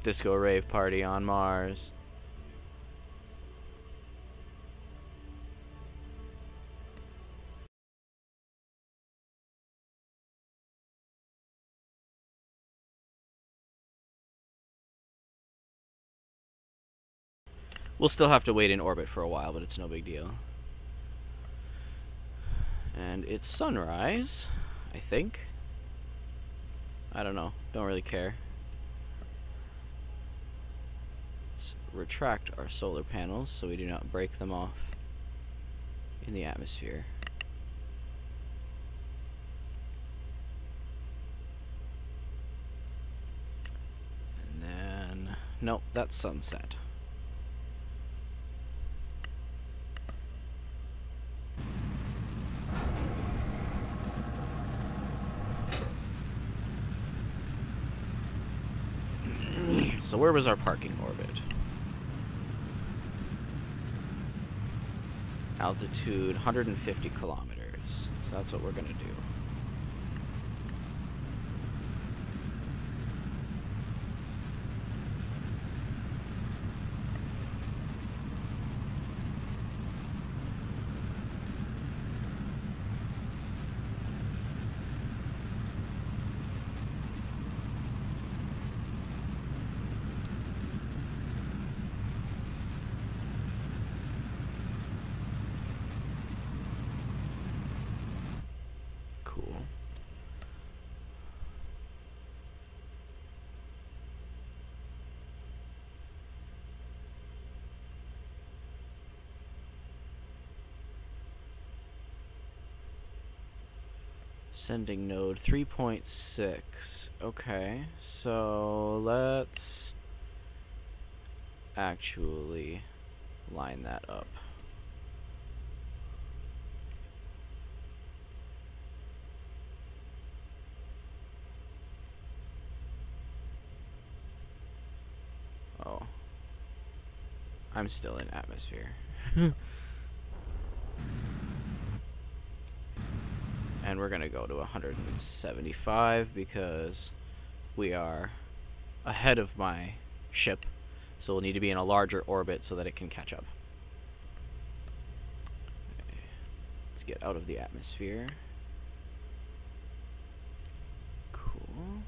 Disco rave party on Mars. We'll still have to wait in orbit for a while, but it's no big deal. And it's sunrise, I think. I don't know. Don't really care. Let's retract our solar panels so we do not break them off in the atmosphere. And then... nope, that's sunset. So where was our parking orbit? Altitude 150 kilometers. So that's what we're gonna do. Sending node 3.6. Okay, so let's actually line that up. Oh, I'm still in atmosphere. And we're gonna go to 175 because we are ahead of my ship, so we'll need to be in a larger orbit so that it can catch up. Okay. Let's get out of the atmosphere. Cool.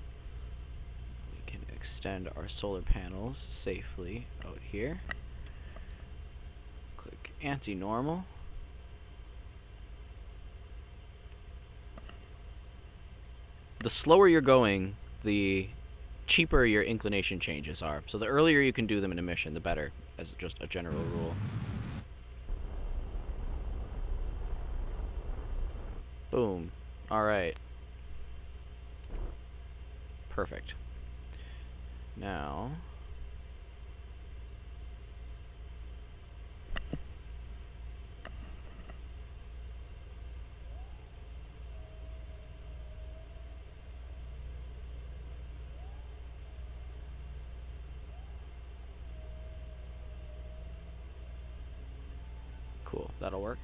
We can extend our solar panels safely out here. Click anti-normal. The slower you're going, the cheaper your inclination changes are. So the earlier you can do them in a mission, the better, as just a general rule. Boom. Alright. Perfect. Now... cool, that'll work.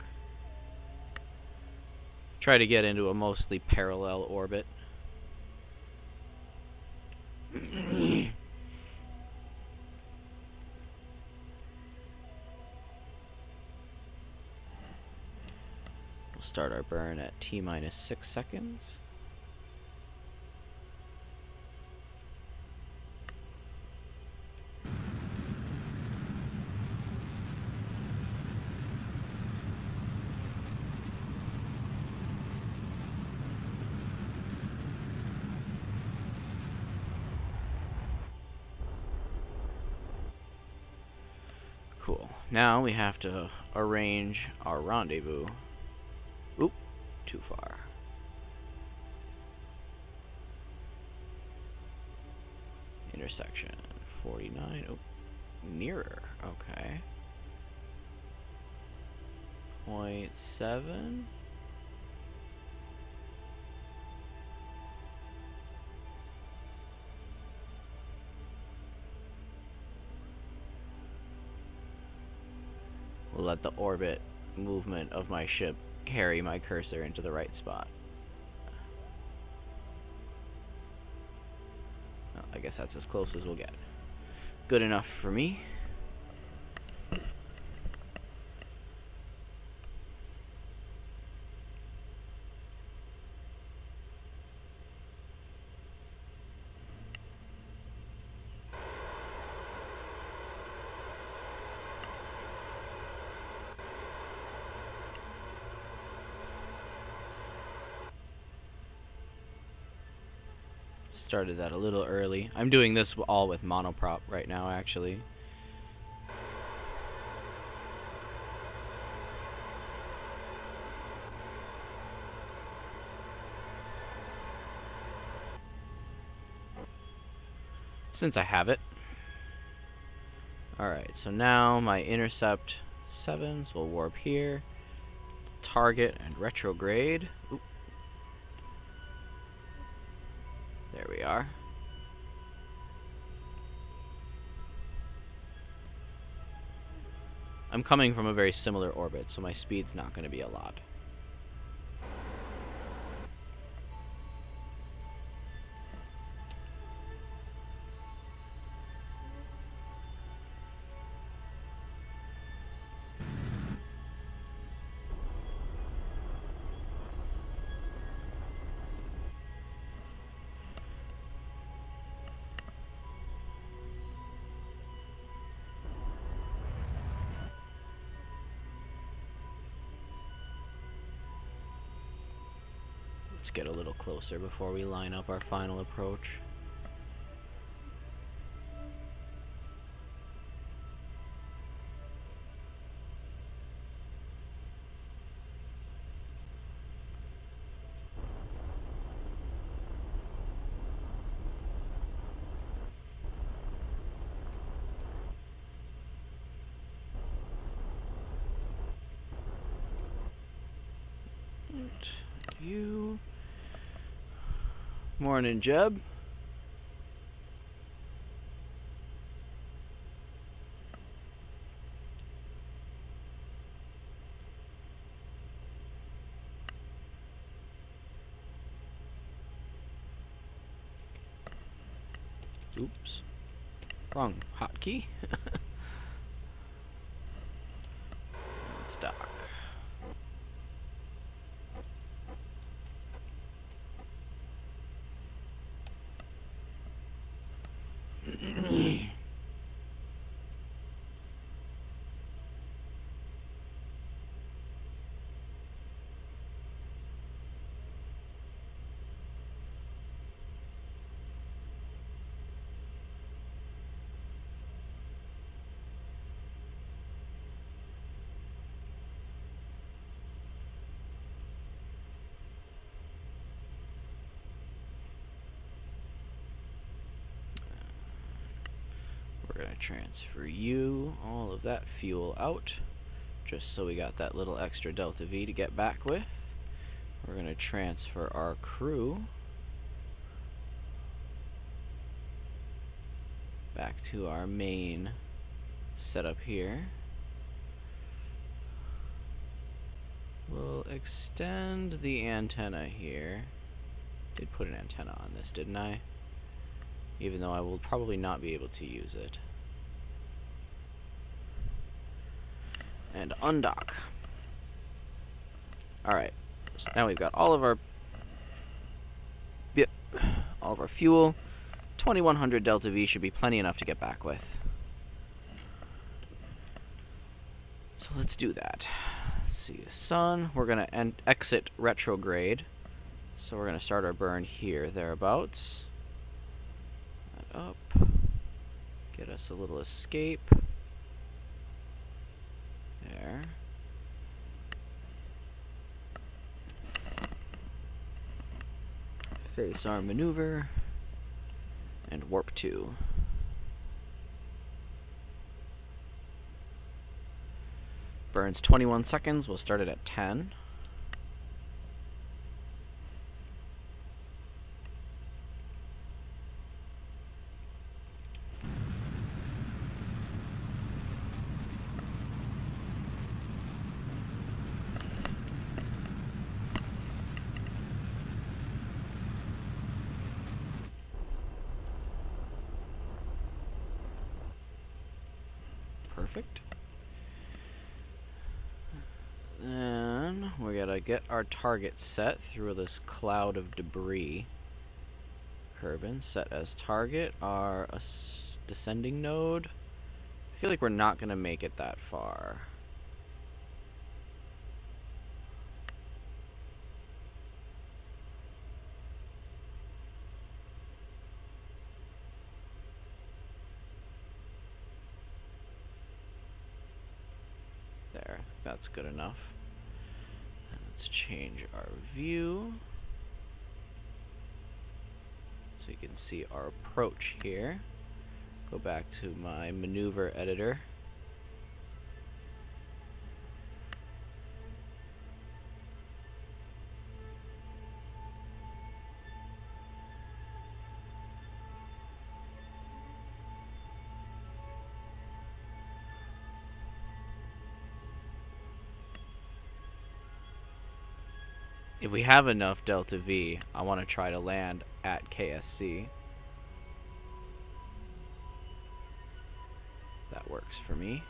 Try to get into a mostly parallel orbit. We'll start our burn at T-minus 6 seconds. Cool. Now we have to arrange our rendezvous. Oop, too far. Intersection 49. Oh, nearer. Okay. 0.7. We'll let the orbit movement of my ship carry my cursor into the right spot. Well, I guess that's as close as we'll get. good enough for me. Started that a little early. I'm doing this all with monoprop right now, actually. Since I have it. Alright, so now my intercept 7, so we'll warp here. Target and retrograde. Oop. There we are. I'm coming from a very similar orbit, so my speed's not going to be a lot. Let's get a little closer before we line up our final approach. You. Morning, Jeb. Oops. Wrong hotkey. Let's dock. We're going to transfer you, all of that fuel out, just so we got that little extra Delta V to get back with. We're going to transfer our crew back to our main setup here. We'll extend the antenna here. Did put an antenna on this, didn't I? Even though I will probably not be able to use it. And undock. Alright, so now we've got all of our fuel. 2100 Delta V should be plenty enough to get back with. So let's do that. Let's see the sun. We're going to exit retrograde. So we're going to start our burn here, thereabouts. That up. Get us a little escape. There. Face our maneuver. And warp 2. Burns 21 seconds. We'll start it at 10. Perfect. Then we gotta get our target set through this cloud of debris. Kerbin set as target our descending node. I feel like we're not gonna make it that far. There, that's good enough. Let's change our view so you can see our approach here. Go back to my maneuver editor. If we have enough Delta V, I want to try to land at KSC. That works for me.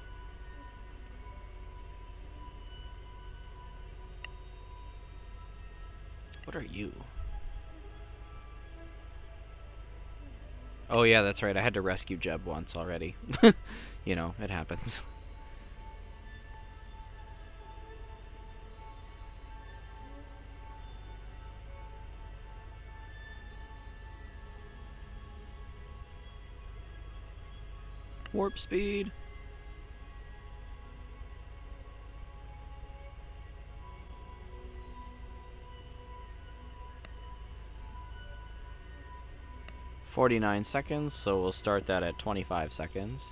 What are you? Oh yeah, that's right. I had to rescue Jeb once already. You know, it happens. Warp speed. "49 seconds, so we'll start that at 25 seconds.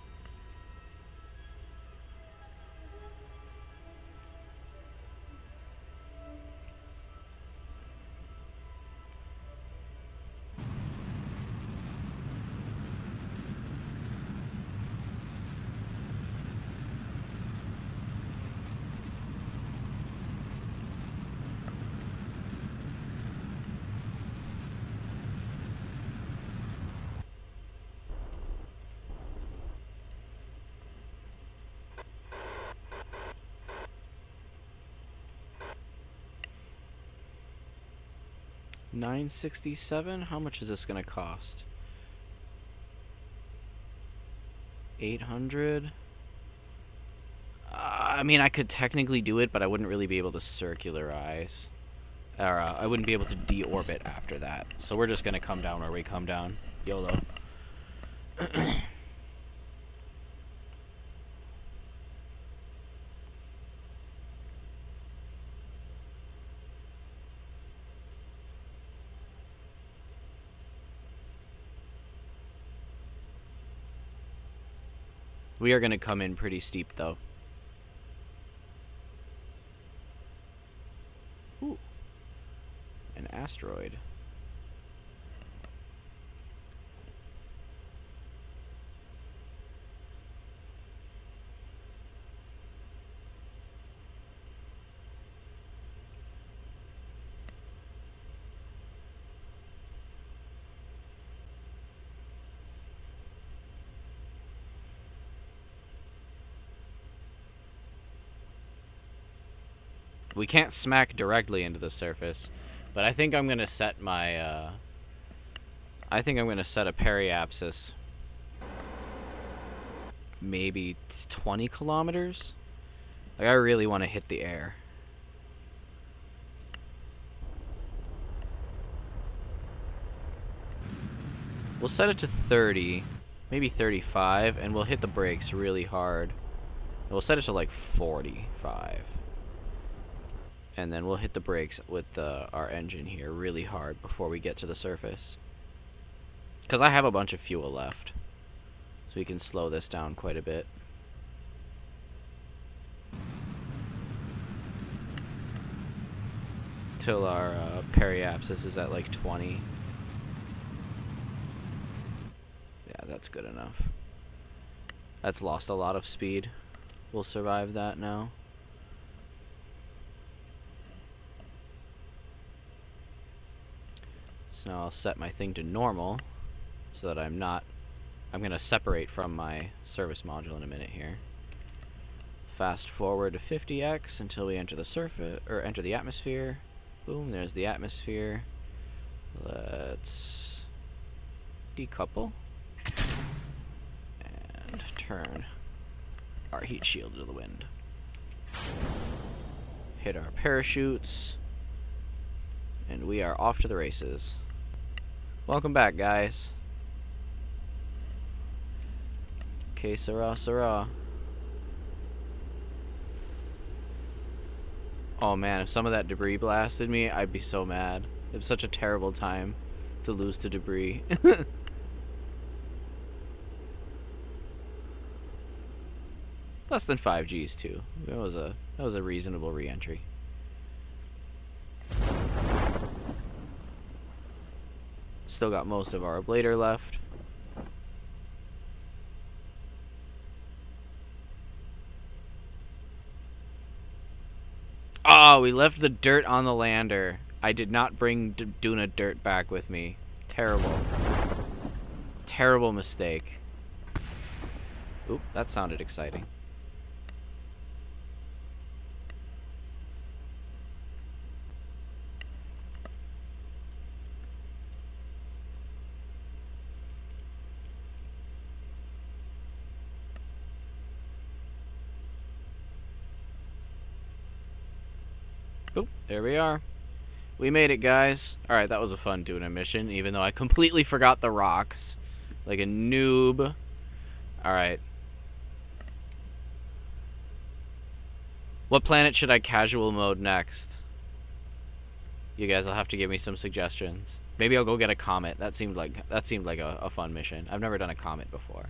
$967. How much is this gonna cost? 800. I mean, I could technically do it, but I wouldn't really be able to circularize, or I wouldn't be able to deorbit after that. So we're just gonna come down where we come down. YOLO. We are going to come in pretty steep, though. Ooh. An asteroid. We can't smack directly into the surface, but I think I'm gonna set my, I think I'm gonna set a periapsis maybe 20 kilometers. Like, I really want to hit the air. We'll set it to 30, maybe 35, and we'll hit the brakes really hard. And we'll set it to like 45. And then we'll hit the brakes with our engine here really hard before we get to the surface. Because I have a bunch of fuel left. So we can slow this down quite a bit. Till our periapsis is at like 20. Yeah, that's good enough. That's lost a lot of speed. We'll survive that now. So now I'll set my thing to normal so that I'm going to separate from my service module in a minute here. Fast forward to 50x until we enter the surface, or enter the atmosphere. Boom, there's the atmosphere. Let's decouple and turn our heat shield to the wind. Hit our parachutes, and we are off to the races. Welcome back, guys. Que sera, sera. Oh man, if some of that debris blasted me, I'd be so mad. It was such a terrible time to lose to debris. Less than 5 Gs too. That was a reasonable re-entry. Still got most of our ablator left. Oh, we left the dirt on the lander. I did not bring Duna dirt back with me. Terrible. Terrible mistake. Oop, that sounded exciting. Oop, there we are. We made it, guys. Alright, that was a fun Duna mission, even though I completely forgot the rocks. Like a noob. Alright. What planet should I casual mode next? You guys will have to give me some suggestions. Maybe I'll go get a comet. That seemed like a fun mission. I've never done a comet before.